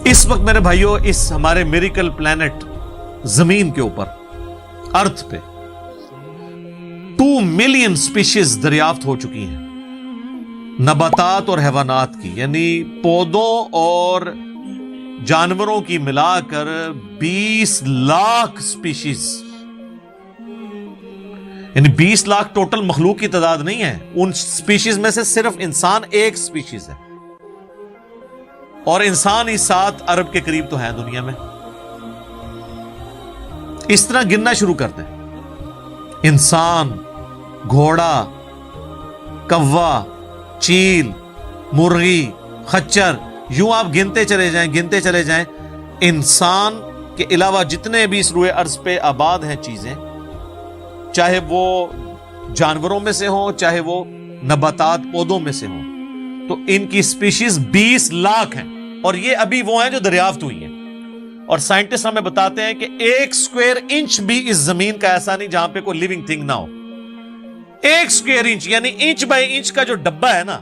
اس وقت میرے بھائیوں اس ہمارے میریکل پلانٹ زمین کے اوپر ارتھ پہ 2 ملین سپیشیز دریافت ہو چکی ہیں نباتات اور حیوانات کی، یعنی پودوں اور جانوروں کی ملا کر 20 لاکھ سپیشیز، یعنی 20 لاکھ ٹوٹل مخلوق کی تعداد نہیں ہے، ان سپیشیز میں سے صرف انسان ایک سپیشیز ہے، اور انسان ہی 7 ارب کے قریب تو ہے دنیا میں۔ اس طرح گننا شروع کرتے ہیں، انسان، گھوڑا، کوا، چیل، مرغی، خچر، یوں آپ گنتے چلے جائیں۔ انسان کے علاوہ جتنے بھی اس روئے ارض پہ آباد ہیں چیزیں، چاہے وہ جانوروں میں سے ہوں، چاہے وہ نباتات پودوں میں سے ہوں، تو ان کی سپیشیز 20 لاکھ ہیں، اور یہ ابھی وہ ہیں جو دریافت ہوئی ہیں۔ اور سائنٹسٹ ہمیں بتاتے ہیں کہ 1 اسکوائر انچ بھی اس زمین کا ایسا نہیں جہاں پہ کوئی لیونگ تھنگ نہ ہو۔ 1 اسکوائر انچ یعنی انچ بائی انچ کا جو ڈبہ ہے نا،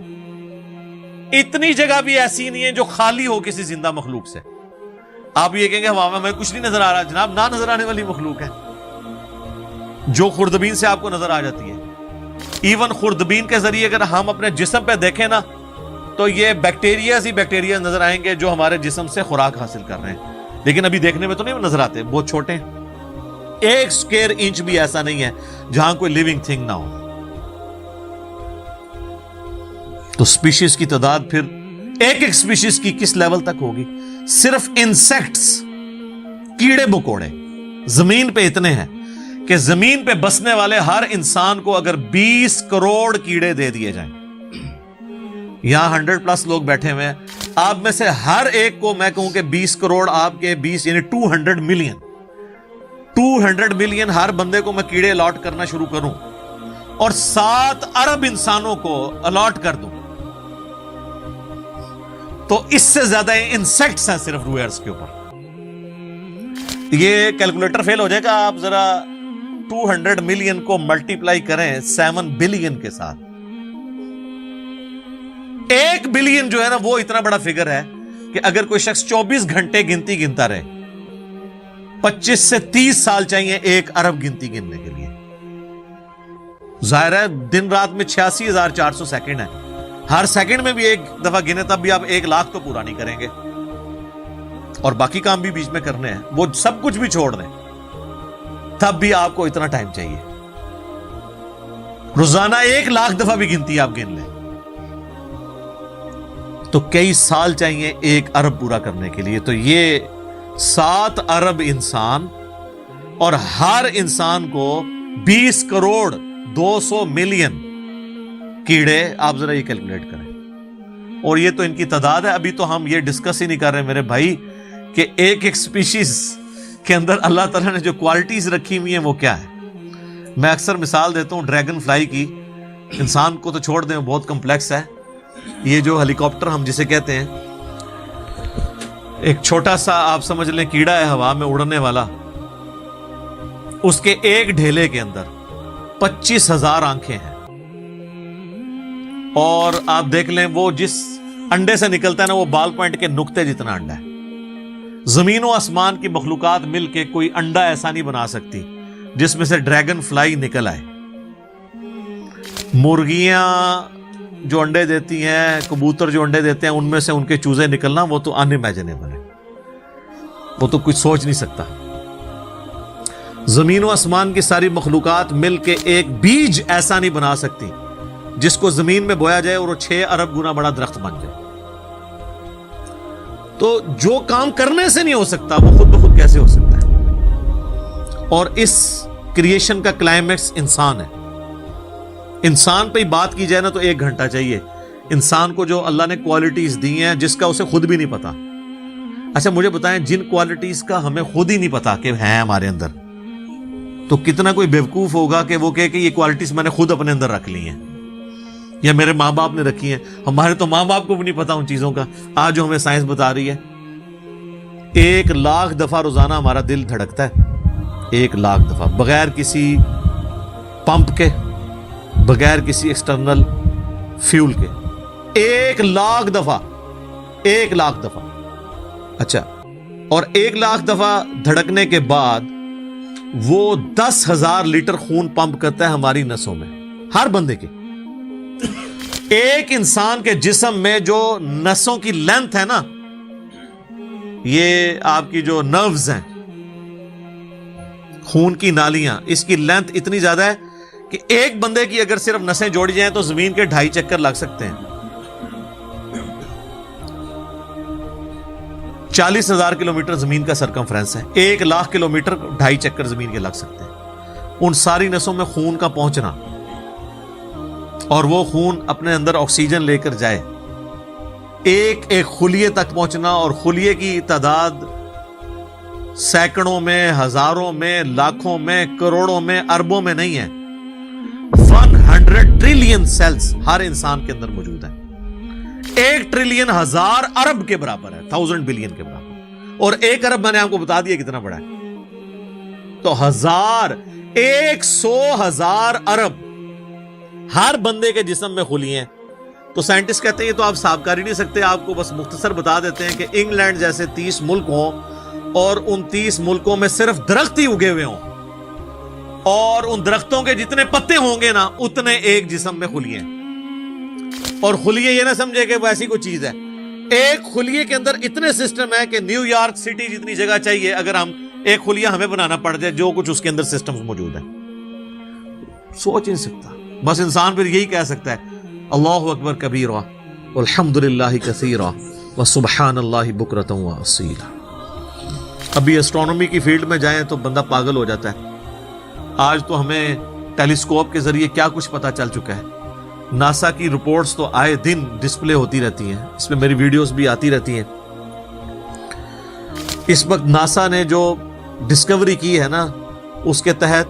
اتنی جگہ بھی ایسی نہیں ہے جو خالی ہو کسی زندہ مخلوق سے۔ آپ یہ کہیں گے ہوا میں کچھ نہیں نظر آ رہا، جناب نہ نظر آنے والی مخلوق ہے جو خوردبین سے آپ کو نظر آ جاتی ہے۔ ایون خوردبین کے ذریعے اگر ہم اپنے جسم پہ دیکھیں نا، تو یہ بیکٹیریاز ہی بیکٹیریاز نظر آئیں گے جو ہمارے جسم سے خوراک حاصل کر رہے ہیں، لیکن ابھی دیکھنے میں تو نہیں نظر آتے، بہت چھوٹے ہیں۔ 1 اسکوائر انچ بھی ایسا نہیں ہے جہاں کوئی لیونگ تھنگ نہ ہو۔ تو سپیشیز کی تعداد پھر ایک سپیشیز کی کس لیول تک ہوگی؟ صرف انسیکٹس، کیڑے مکوڑے زمین پہ اتنے ہیں کہ زمین پہ بسنے والے ہر انسان کو اگر 20 کروڑ کیڑے دے دیے جائیں، یہاں 100+ لوگ بیٹھے ہوئے ہیں، آپ میں سے ہر ایک کو میں کہوں کہ 20 کروڑ آپ کے 20 یعنی 200 ملین ہر بندے کو میں کیڑے الاٹ کرنا شروع کروں اور 7 ارب انسانوں کو الاٹ کر دوں، تو اس سے زیادہ انسیکٹس ہیں صرف روئے ارض کے اوپر۔ یہ کیلکولیٹر فیل ہو جائے گا، آپ ذرا 200 ملین کو ملٹیپلائی کریں 7 بلین کے ساتھ۔ 1 بلین جو ہے نا وہ اتنا بڑا فگر ہے کہ اگر کوئی شخص 24 گھنٹے گنتی گنتا رہے، 25 سے 30 سال چاہیے 1 ارب گنتی گننے کے لیے۔ ظاہر ہے دن رات میں 86,400 سیکنڈ ہے، ہر سیکنڈ میں بھی 1 دفعہ گنے تب بھی آپ 1 لاکھ تو پورا نہیں کریں گے، اور باقی کام بھی بیچ میں کرنے ہیں، وہ سب کچھ بھی چھوڑ دیں تب بھی آپ کو اتنا ٹائم چاہیے۔ روزانہ 1 لاکھ دفعہ بھی گنتی آپ گن لیں تو کئی سال چاہیے 1 ارب پورا کرنے کے لیے۔ تو یہ 7 ارب انسان، اور ہر انسان کو 20 کروڑ 200 ملین کیڑے، آپ ذرا یہ کیلکولیٹ کریں، اور یہ تو ان کی تعداد ہے۔ ابھی تو ہم یہ ڈسکس ہی نہیں کر رہے میرے بھائی کہ ایک سپیشیز کے اندر اللہ تعالیٰ نے جو کوالٹیز رکھی ہوئی ہیں وہ کیا ہے۔ میں اکثر مثال دیتا ہوں ڈریگن فلائی کی، انسان کو تو چھوڑ دیں بہت کمپلیکس ہے۔ یہ جو ہیلی کاپٹر ہم جسے کہتے ہیں، ایک چھوٹا سا آپ سمجھ لیں کیڑا ہے ہوا میں اڑنے والا، اس کے ایک ڈھیلے کے اندر 25,000 آنکھیں ہیں، اور آپ دیکھ لیں وہ جس انڈے سے نکلتا ہے نا وہ بال پوائنٹ کے نقطے جتنا انڈا ہے۔ زمین و آسمان کی مخلوقات مل کے کوئی انڈا ایسا نہیں بنا سکتی جس میں سے ڈریگن فلائی نکل آئے۔ مرغیاں جو انڈے دیتی ہیں، کبوتر جو انڈے دیتے ہیں، ان میں سے ان کے چوزے نکلنا وہ تو ان امیجنیبل ہے، وہ تو کچھ سوچ نہیں سکتا۔ زمین و آسمان کی ساری مخلوقات مل کے ایک بیج ایسا نہیں بنا سکتی جس کو زمین میں بویا جائے اور وہ 6 ارب گنا بڑا درخت بن جائے۔ تو جو کام کرنے سے نہیں ہو سکتا وہ خود بخود کیسے ہو سکتا ہے؟ اور اس کریشن کا کلائمیکس انسان ہے۔ انسان پہ ہی بات کی جائے نا تو 1 گھنٹہ چاہیے۔ انسان کو جو اللہ نے کوالٹیز دی ہیں جس کا اسے خود بھی نہیں پتا۔ اچھا مجھے بتائیں، جن کوالٹیز کا ہمیں خود ہی نہیں پتا کہ ہیں ہمارے اندر، تو کتنا کوئی بیوقوف ہوگا کہ وہ کہے کہ یہ کوالٹیز میں نے خود اپنے اندر رکھ لی ہیں یا میرے ماں باپ نے رکھی ہیں۔ ہمارے تو ماں باپ کو بھی نہیں پتا ان چیزوں کا، آج جو ہمیں سائنس بتا رہی ہے۔ 1 لاکھ دفعہ روزانہ ہمارا دل دھڑکتا ہے، 1 لاکھ دفعہ، بغیر کسی پمپ کے، بغیر کسی ایکسٹرنل فیول کے، 1 لاکھ دفعہ، 1 لاکھ دفعہ۔ اچھا، اور 1,00,000 دفعہ دھڑکنے کے بعد وہ 10,000 لیٹر خون پمپ کرتا ہے ہماری نسوں میں، ہر بندے کے. ایک انسان کے جسم میں جو نسوں کی لینتھ ہے نا، یہ آپ کی جو نروز ہیں، خون کی نالیاں، اس کی لینتھ اتنی زیادہ ہے کہ ایک بندے کی اگر صرف نسیں جوڑی جائیں تو زمین کے 2.5 چکر لگ سکتے ہیں. 40,000 کلومیٹر زمین کا سرکمفرنس ہے، 1,00,000 کلومیٹر 2.5 چکر زمین کے لگ سکتے ہیں. ان ساری نسوں میں خون کا پہنچنا اور وہ خون اپنے اندر آکسیجن لے کر جائے، ایک ایک خلیے تک پہنچنا، اور خلیے کی تعداد سینکڑوں میں، ہزاروں میں، لاکھوں میں، کروڑوں میں، اربوں میں نہیں ہے. 100 ٹریلین سیلز ہر انسان کے اندر موجود ہیں. 1 ٹریلین 1000 ارب کے برابر ہے، 1000 بلین کے برابر. اور 1 ارب میں نے آپ کو بتا دیا کتنا بڑا ہے. تو 100,000 ارب ہر بندے کے جسم میں خلیے ہیں. تو سائنٹسٹ کہتے ہیں یہ تو آپ صاف کر ہی نہیں سکتے. آپ کو بس مختصر بتا دیتے ہیں کہ انگلینڈ جیسے 30 ملک ہوں اور ان 30 ملکوں میں صرف درخت ہی اگے ہوئے ہوں، اور ان درختوں کے جتنے پتے ہوں گے نا اتنے ایک جسم میں خلیے ہیں. اور خلیے یہ نہ سمجھے کہ وہ ایسی کوئی چیز ہے. ایک خلیے کے اندر اتنے سسٹم ہے کہ نیو یارک سٹی جتنی جگہ چاہیے اگر ہم ایک خلیہ ہمیں بنانا پڑ جائے، جو کچھ اس کے اندر سسٹمز موجود ہیں. سوچ نہیں سکتا. بس انسان پھر یہی کہہ سکتا ہے اللہ اکبر کبیرہ والحمد للہ کثیرہ وسبحان اللہ بکرۃ واصیلا. ابھی ایسٹرونومی کی فیلڈ میں جائیں تو بندہ پاگل ہو جاتا ہے. آج تو ہمیں ٹیلیسکوپ کے ذریعے کیا کچھ پتا چل چکا ہے. ناسا کی رپورٹس تو آئے دن ڈسپلے ہوتی رہتی ہیں، اس میں میری ویڈیوز بھی آتی رہتی ہیں. اس وقت ناسا نے جو ڈسکوری کی ہے نا، اس کے تحت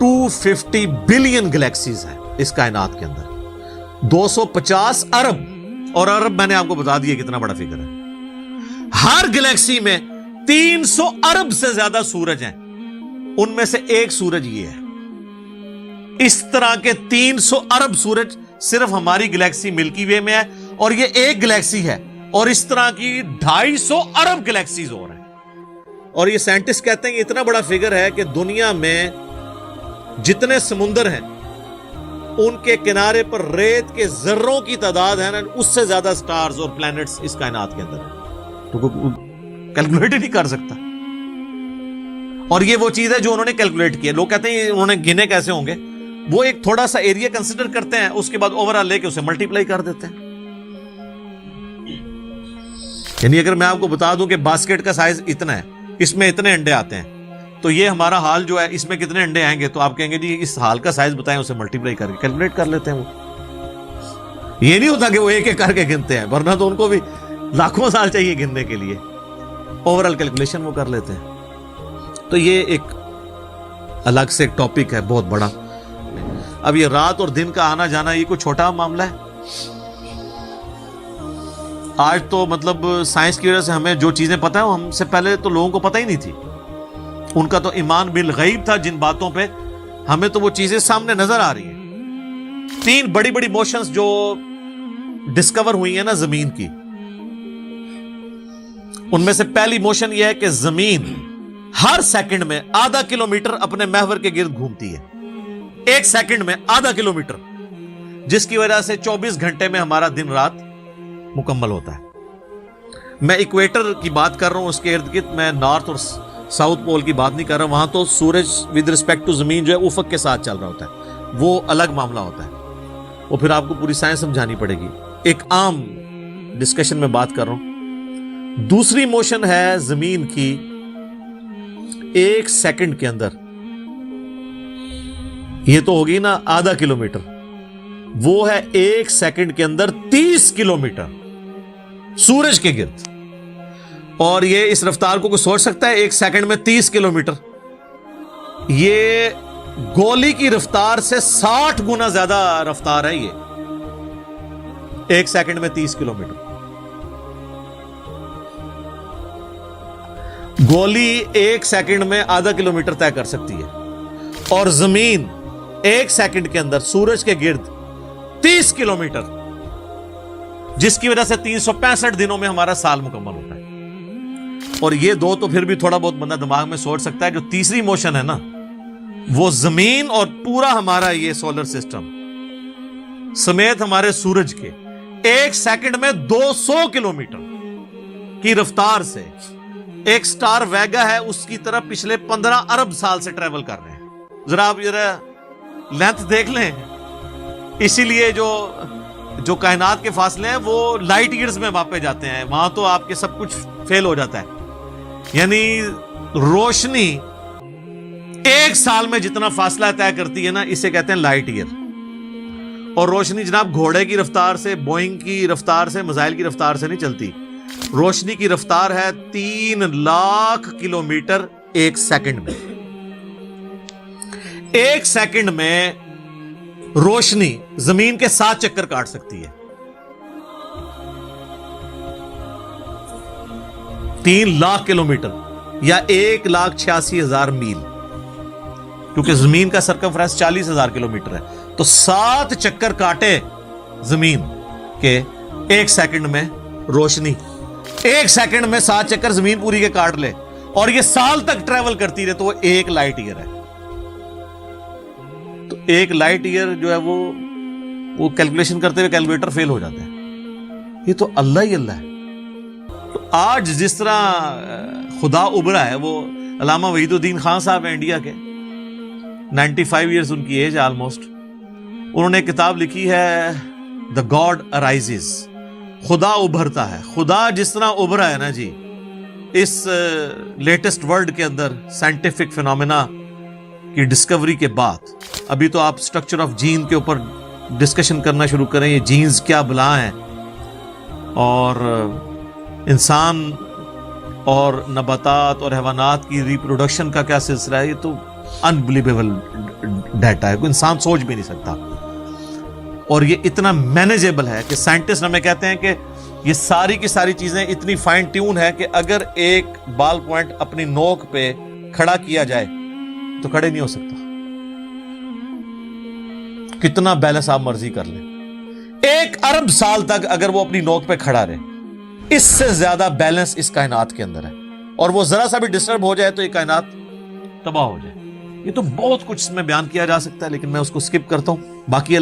250 بلین گلیکسیز ہیں اس کائنات کے اندر. 250 ارب، اور ارب میں نے آپ کو بتا دیا کتنا بڑا فگر ہے. ہر گلیکسی میں 300 ارب سے زیادہ سورج ہیں. ان میں سے ایک سورج یہ ہے. اس طرح کے 300 ارب سورج صرف ہماری گلیکسی ملکی وے میں ہے، اور یہ ایک گلیکسی ہے. اور اس طرح کی 250 ارب گلیکسیز اور ہیں. اور یہ سائنٹسٹ کہتے ہیں کہ اتنا بڑا فگر ہے کہ دنیا میں جتنے سمندر ہیں ان کے کنارے پر ریت کے ذروں کی تعداد ہے نا، اس سے زیادہ سٹارز اور پلانٹس اس کائنات کے اندر ہیں. تو کیلکولیٹ ہی نہیں کر سکتا. اور یہ وہ چیز ہے جو انہوں نے کیلکولیٹ کی ہے. لوگ کہتے ہیں انہوں نے گنے کیسے ہوں گے. وہ ایک تھوڑا سا ایریا کنسیڈر کرتے ہیں، اس کے بعد اوور آل لے کے اسے ملٹیپلائی کر دیتے ہیں. یعنی اگر میں آپ کو بتا دوں کہ باسکٹ کا سائز اتنا ہے، اس میں اتنے انڈے آتے ہیں، تو یہ ہمارا حال جو ہے اس میں کتنے انڈے آئیں گے، تو آپ کہیں گے جی اس حال کا سائز بتائیں، اسے ملٹیپلائی کر کے کیلکولیٹ کر لیتے ہیں. وہ یہ نہیں ہوتا کہ وہ ایک ایک کر کے گنتے ہیں، ورنہ تو ان کو بھی لاکھوں سال چاہیے گننے کے لیے. اوور آل کیلکولیشن وہ کر لیتے ہیں. تو یہ ایک الگ سے ایک ٹاپک ہے بہت بڑا. اب یہ رات اور دن کا آنا جانا یہ کوئی چھوٹا معاملہ ہے. آج تو مطلب سائنس کی وجہ سے ہمیں جو چیزیں پتہ ہیں ہم سے پہلے تو لوگوں کو پتہ ہی نہیں تھی. ان کا تو ایمان بالغیب تھا جن باتوں پہ، ہمیں تو وہ چیزیں سامنے نظر آ رہی ہیں. 3 بڑی بڑی موشنز جو ڈسکور ہوئی ہیں نا زمین کی، ان میں سے پہلی موشن یہ ہے کہ زمین ہر سیکنڈ میں ½ کلومیٹر اپنے محور کے گرد گھومتی ہے. 1 سیکنڈ میں ½ کلومیٹر، جس کی وجہ سے 24 گھنٹے میں ہمارا دن رات مکمل ہوتا ہے. میں ایکویٹر کی بات کر رہا ہوں، اس کے ارد گرد میں نارتھ اور ساؤتھ پول کی بات نہیں کر رہا. وہاں تو سورج ود رسپیکٹ ٹو زمین جو ہے افق کے ساتھ چل رہا ہوتا ہے، وہ الگ معاملہ ہوتا ہے. وہ پھر آپ کو پوری سائنس سمجھانی پڑے گی. ایک عام ڈسکشن میں بات کر رہا ہوں. دوسری موشن ہے زمین کی 1 سیکنڈ کے اندر، یہ تو ہوگی نا ½ کلومیٹر، وہ ہے 1 سیکنڈ کے اندر 30 کلومیٹر سورج کے گرد. اور یہ اس رفتار کو کوئی سوچ سکتا ہے 1 سیکنڈ میں 30 کلومیٹر؟ یہ گولی کی رفتار سے 60 گنا زیادہ رفتار ہے. یہ 1 سیکنڈ میں 30 کلومیٹر. گولی 1 سیکنڈ میں ½ کلومیٹر طے کر سکتی ہے، اور زمین 1 سیکنڈ کے اندر سورج کے گرد 30 کلومیٹر، جس کی وجہ سے 365 دنوں میں ہمارا سال مکمل ہوتا ہے. اور یہ دو تو پھر بھی تھوڑا بہت بندہ دماغ میں سوچ سکتا ہے. جو تیسری موشن ہے نا وہ زمین اور پورا ہمارا یہ سولر سسٹم سمیت ہمارے سورج کے 1 سیکنڈ میں 200 کلومیٹر کی رفتار سے ایک سٹار ویگا ہے اس کی طرف پچھلے 15 ارب سال سے ٹریول کر رہے ہیں. ذرا آپ لینتھ دیکھ لیں. اسی لیے جو کائنات کے فاصلے ہیں وہ لائٹ ایئرز میں ماپے جاتے ہیں. وہاں تو آپ کے سب کچھ فیل ہو جاتا ہے. یعنی روشنی 1 سال میں جتنا فاصلہ طے کرتی ہے نا اسے کہتے ہیں لائٹ ایئر. اور روشنی جناب گھوڑے کی رفتار سے، بوئنگ کی رفتار سے، میزائل کی رفتار سے نہیں چلتی. روشنی کی رفتار ہے 3 لاکھ کلومیٹر 1 سیکنڈ میں. 1 سیکنڈ میں روشنی زمین کے 7 چکر کاٹ سکتی ہے. 3 لاکھ کلومیٹر یا 1,86,000 میل، کیونکہ زمین کا سرکمفرنس 40,000 کلومیٹر ہے. تو 7 چکر کاٹے زمین کے 1 سیکنڈ میں روشنی. 1 سیکنڈ میں 7 چکر زمین پوری کے کاٹ لے اور یہ سال تک ٹریول کرتی رہے تو وہ 1 لائٹ ایئر ہے. تو 1 لائٹ ایئر جو ہے وہ کیلکولیشن کرتے ہوئے کیلکولیٹر فیل ہو جاتا ہے. یہ تو اللہ ہی اللہ ہے. تو آج جس طرح خدا ابھرا ہے، وہ علامہ وحید الدین خان صاحب ہیں انڈیا کے، 95 ایئرز ان کی ایج ہے آلموسٹ. انہوں نے کتاب لکھی ہے دا گاڈ ارائزز، خدا ابھرتا ہے. خدا جس طرح ابھرا ہے نا جی اس لیٹسٹ ورلڈ کے اندر سائنٹیفک فینومینا کی ڈسکوری کے بعد، ابھی تو آپ سٹرکچر آف جین کے اوپر ڈسکشن کرنا شروع کریں. یہ جینز کیا بلا ہیں اور انسان اور نباتات اور حیوانات کی ریپروڈکشن کا کیا سلسلہ ہے. یہ تو انبلیویبل ڈیٹا ہے، کوئی انسان سوچ بھی نہیں سکتا. اور یہ اتنا مینیجیبل ہے کہ سائنٹسٹ ہمیں کہتے ہیں کہ یہ ساری کی ساری چیزیں اتنی فائن ٹیون ہے کہ اگر ایک بال پوائنٹ اپنی نوک پہ کھڑا کیا جائے تو کھڑے نہیں ہو سکتا. کتنا بیلنس آپ مرضی کر لیں، 1 ارب سال تک اگر وہ اپنی نوک پہ کھڑا رہے، اس سے زیادہ بیلنس اس کائنات کے اندر ہے. اور وہ ذرا سا بھی ڈسٹرب ہو جائے تو یہ کائنات تباہ ہو جائے. یہ تو بہت کچھ اس میں بیان کیا جا سکتا ہے لیکن میں اس کو سکپ کرتا ہوں. باقی